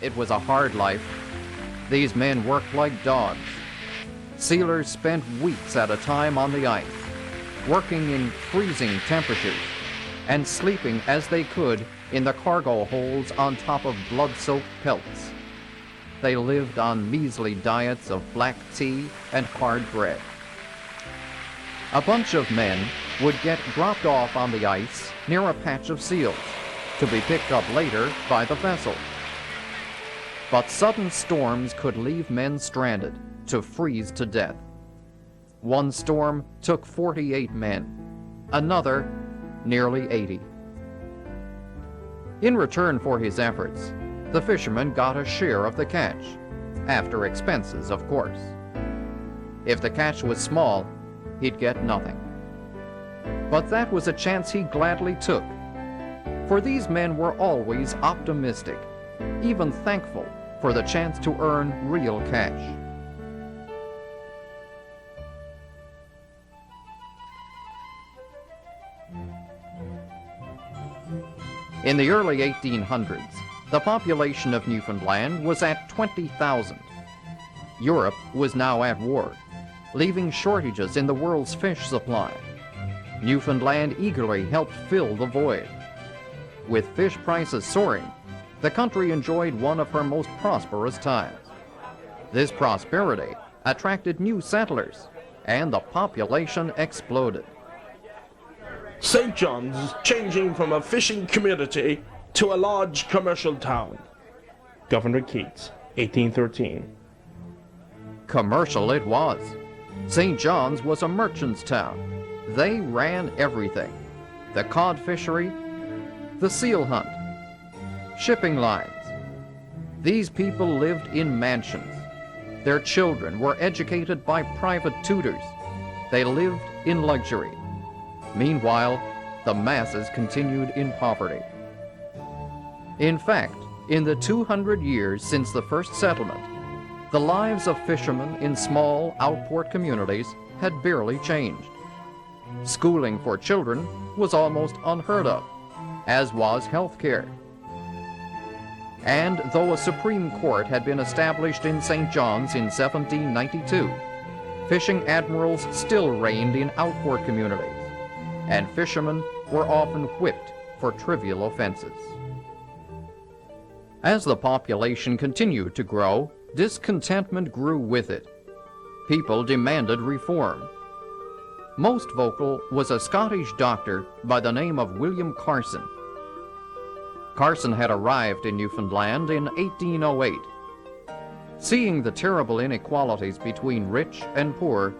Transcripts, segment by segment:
It was a hard life. These men worked like dogs. Sealers spent weeks at a time on the ice, working in freezing temperatures and sleeping as they could in the cargo holds on top of blood-soaked pelts. They lived on measly diets of black tea and hard bread. A bunch of men would get dropped off on the ice near a patch of seals to be picked up later by the vessel. But sudden storms could leave men stranded to freeze to death. One storm took 48 men, another nearly 80. In return for his efforts, the fisherman got a share of the catch, after expenses, of course. If the catch was small, he'd get nothing. But that was a chance he gladly took, for these men were always optimistic, even thankful for the chance to earn real cash. In the early 1800s, the population of Newfoundland was at 20,000. Europe was now at war, leaving shortages in the world's fish supply. Newfoundland eagerly helped fill the void. With fish prices soaring, the country enjoyed one of her most prosperous times. This prosperity attracted new settlers, and the population exploded. St. John's is changing from a fishing community to a large commercial town. Governor Keats, 1813. Commercial it was. St. John's was a merchant's town. They ran everything. The cod fishery, the seal hunt, shipping lines. These people lived in mansions. Their children were educated by private tutors. They lived in luxury. Meanwhile, the masses continued in poverty. In fact, in the 200 years since the first settlement, the lives of fishermen in small outport communities had barely changed. Schooling for children was almost unheard of, as was health care. And though a Supreme Court had been established in St. John's in 1792, fishing admirals still reigned in outport communities, and fishermen were often whipped for trivial offenses. As the population continued to grow, discontentment grew with it. People demanded reform. Most vocal was a Scottish doctor by the name of William Carson. Carson had arrived in Newfoundland in 1808. Seeing the terrible inequalities between rich and poor,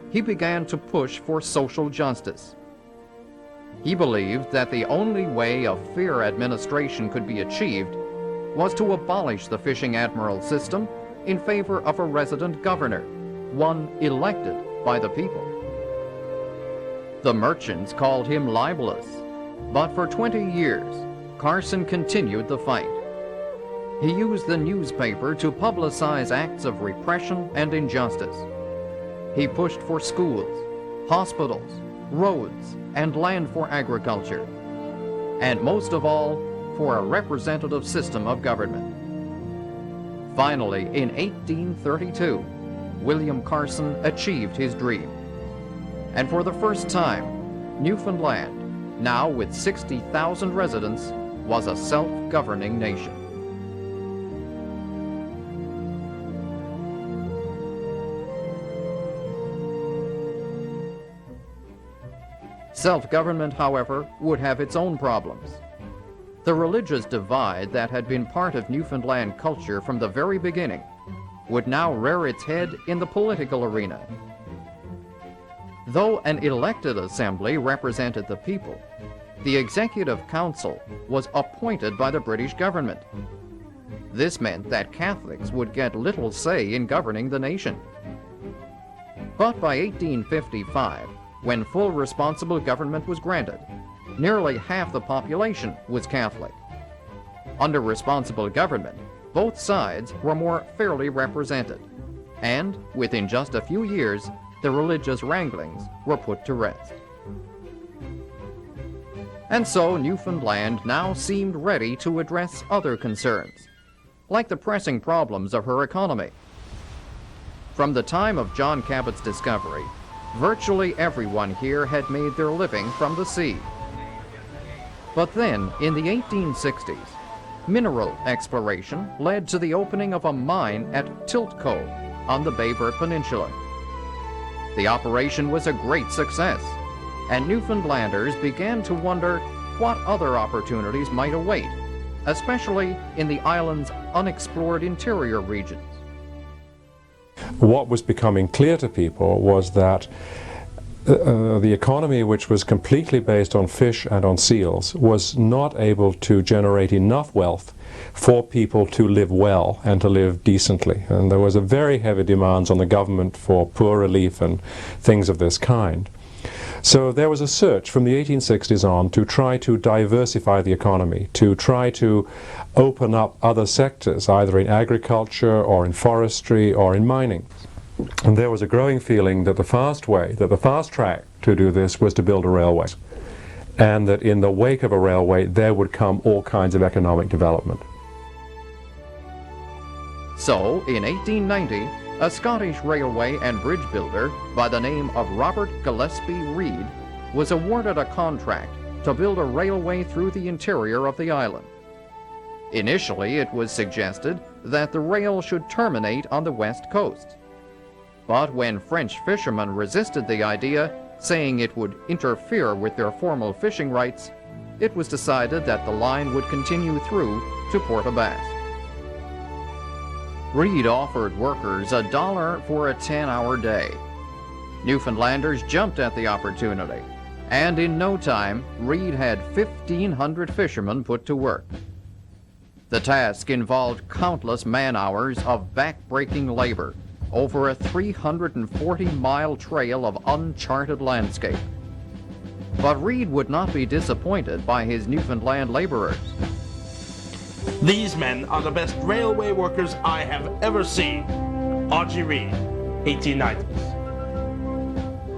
he began to push for social justice. He believed that the only way a fair administration could be achieved was to abolish the fishing admiral system in favor of a resident governor, one elected by the people. The merchants called him libelous, but for 20 years, Carson continued the fight. He used the newspaper to publicize acts of repression and injustice. He pushed for schools, hospitals, roads, and land for agriculture, and most of all, for a representative system of government. Finally, in 1832, William Carson achieved his dream. And for the first time, Newfoundland, now with 60,000 residents, was a self-governing nation. Self-government, however, would have its own problems. The religious divide that had been part of Newfoundland culture from the very beginning would now rear its head in the political arena. Though an elected assembly represented the people, the Executive Council was appointed by the British government. This meant that Catholics would get little say in governing the nation. But by 1855, when full responsible government was granted, nearly half the population was Catholic. Under responsible government, both sides were more fairly represented, and within just a few years, the religious wranglings were put to rest. And so Newfoundland now seemed ready to address other concerns. like the pressing problems of her economy. From the time of John Cabot's discovery, virtually everyone here had made their living from the sea. But then, in the 1860s, mineral exploration led to the opening of a mine at Tilt Cove on the Bayvert Peninsula. The operation was a great success, and Newfoundlanders began to wonder what other opportunities might await, especially in the island's unexplored interior regions. What was becoming clear to people was that the economy, which was completely based on fish and on seals, was not able to generate enough wealth for people to live well and to live decently. And there was a very heavy demands on the government for poor relief and things of this kind. So there was a search from the 1860s on to try to diversify the economy, to try to open up other sectors, either in agriculture or in forestry or in mining. And there was a growing feeling that the fast track to do this was to build a railway, and that in the wake of a railway there would come all kinds of economic development. So, in 1890, a Scottish railway and bridge builder by the name of Robert Gillespie Reid was awarded a contract to build a railway through the interior of the island. Initially, it was suggested that the rail should terminate on the west coast. But when French fishermen resisted the idea, saying it would interfere with their formal fishing rights, it was decided that the line would continue through to Port aux Basques. Reid offered workers $1 for a 10-hour day. Newfoundlanders jumped at the opportunity, and in no time, Reid had 1,500 fishermen put to work. The task involved countless man-hours of back-breaking labor over a 340-mile trail of uncharted landscape. But Reid would not be disappointed by his Newfoundland laborers. These men are the best railway workers I have ever seen. R.G. Reid, 1890s.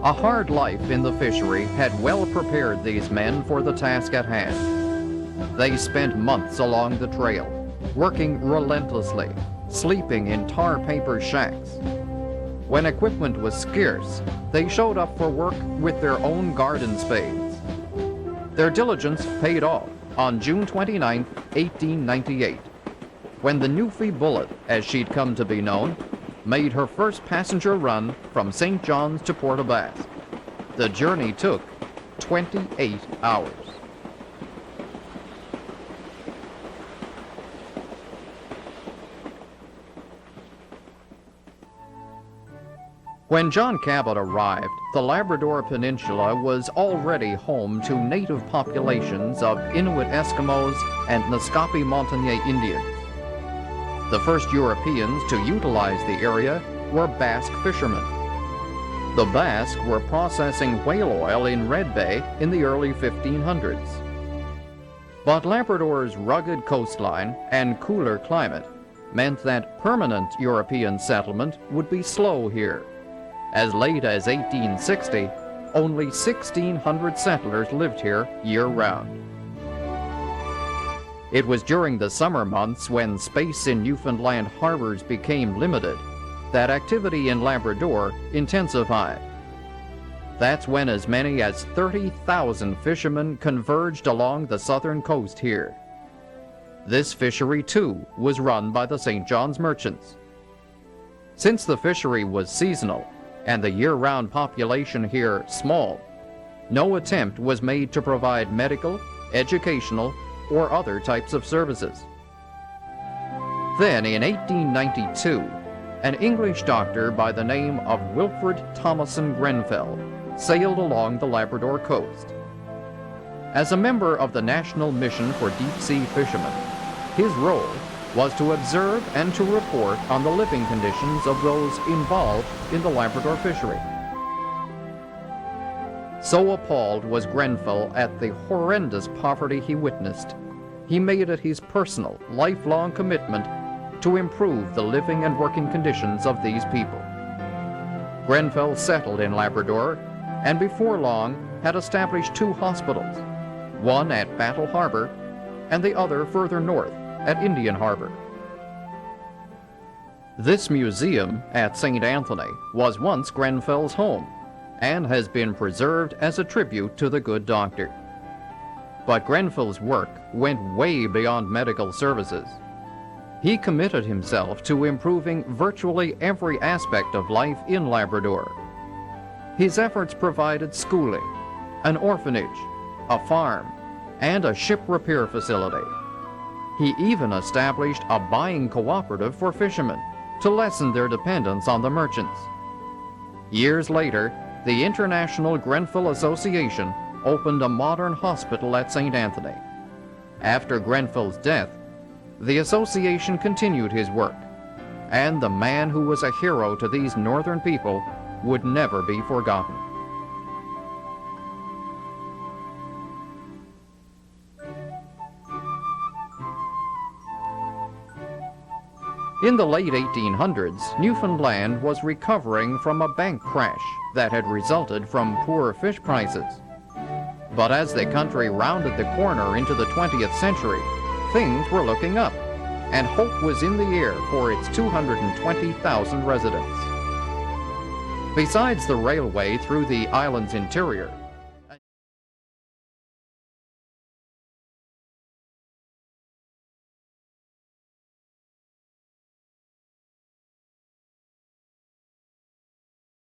A hard life in the fishery had well prepared these men for the task at hand. They spent months along the trail, working relentlessly, sleeping in tar paper shacks. When equipment was scarce, they showed up for work with their own garden spades. Their diligence paid off on June 29, 1898, when the Newfie Bullet, as she'd come to be known, made her first passenger run from St. John's to Port aux Basques. The journey took 28 hours. When John Cabot arrived, the Labrador Peninsula was already home to native populations of Inuit Eskimos and Naskapi Montagnais Indians. The first Europeans to utilize the area were Basque fishermen. The Basque were processing whale oil in Red Bay in the early 1500s. But Labrador's rugged coastline and cooler climate meant that permanent European settlement would be slow here. As late as 1860, only 1,600 settlers lived here year-round. It was during the summer months, when space in Newfoundland harbors became limited, that activity in Labrador intensified. That's when as many as 30,000 fishermen converged along the southern coast here. This fishery, too, was run by the St. John's merchants. Since the fishery was seasonal, and the year-round population here small, no attempt was made to provide medical, educational, or other types of services. Then, in 1892, an English doctor by the name of Wilfred Thomason Grenfell sailed along the Labrador coast. As a member of the National Mission for Deep-Sea Fishermen, his role was to observe and to report on the living conditions of those involved in the Labrador fishery. So appalled was Grenfell at the horrendous poverty he witnessed, he made it his personal, lifelong commitment to improve the living and working conditions of these people. Grenfell settled in Labrador, and before long had established 2 hospitals, one at Battle Harbor and the other further north at Indian Harbor. This museum at St. Anthony was once Grenfell's home and has been preserved as a tribute to the good doctor. But Grenfell's work went way beyond medical services. He committed himself to improving virtually every aspect of life in Labrador. His efforts provided schooling, an orphanage, a farm, and a ship repair facility. He even established a buying cooperative for fishermen to lessen their dependence on the merchants. Years later, the International Grenfell Association opened a modern hospital at St. Anthony. After Grenfell's death, the association continued his work, and the man who was a hero to these northern people would never be forgotten. In the late 1800s, Newfoundland was recovering from a bank crash that had resulted from poor fish prices. But as the country rounded the corner into the 20th century, things were looking up, and hope was in the air for its 220,000 residents. Besides the railway through the island's interior,